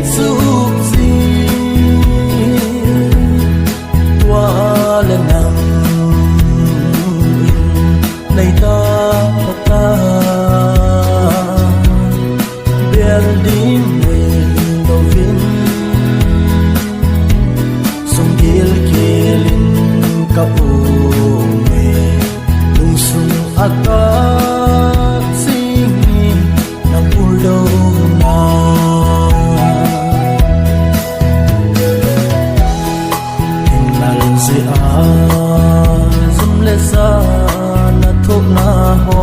sụp gì qua lần nào này ta biar đi mình đâu viên sông gil kilin ka ume lung sung akat singi na pulo na hinal si a zum le sa na thok na ho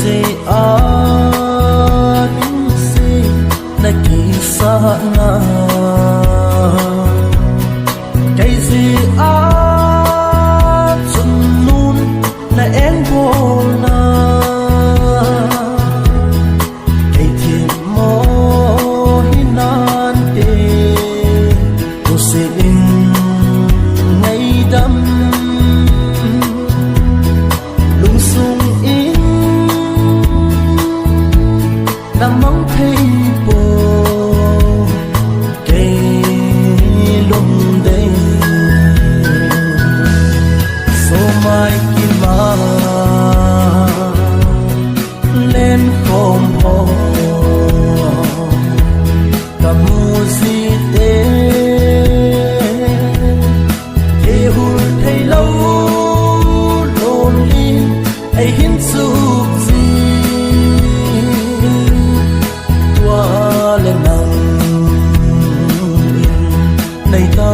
si a nin si na kisa na cây si a chun nun na en bo na cây thiên mo hinan te tu si in ngày đâm lung sung in đang mong thấy bồ cây lung đây số mai kim ma lên khom ho cả mùa gì thế thế hụt thấy lâu lôn linh ai hin sụp gì lên nắng này ta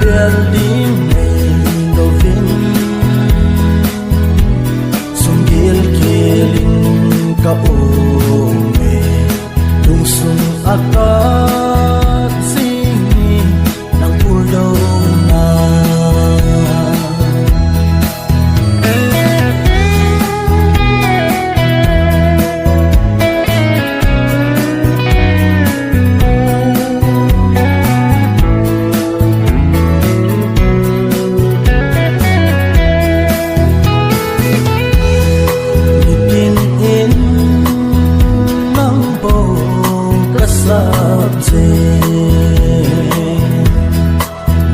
biar đi mình đâu viên sông gil kilin ka ume lung sung akat singi nang pulo na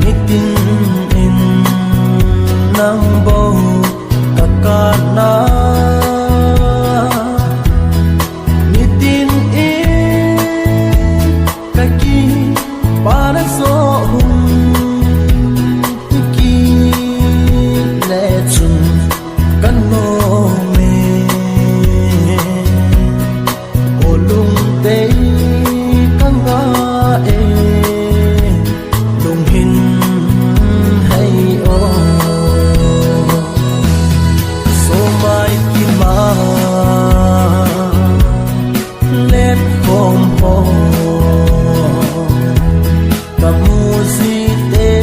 nitin in nang bo kakana nitin in kaki para so hum ki le chun kano me olung te lung hin hay o số mai kim ma lên khom ho cả mùa gì thế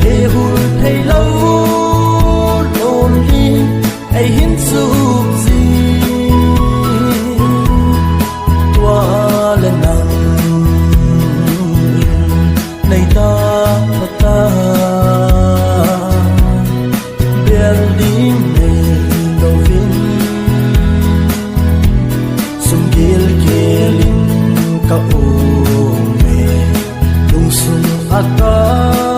thế hụt thấy lâu lôn linh ai hin sụp gì qua lần nào này ta biar đi mình đâu viên sông gil kilin ka ume lung sung akat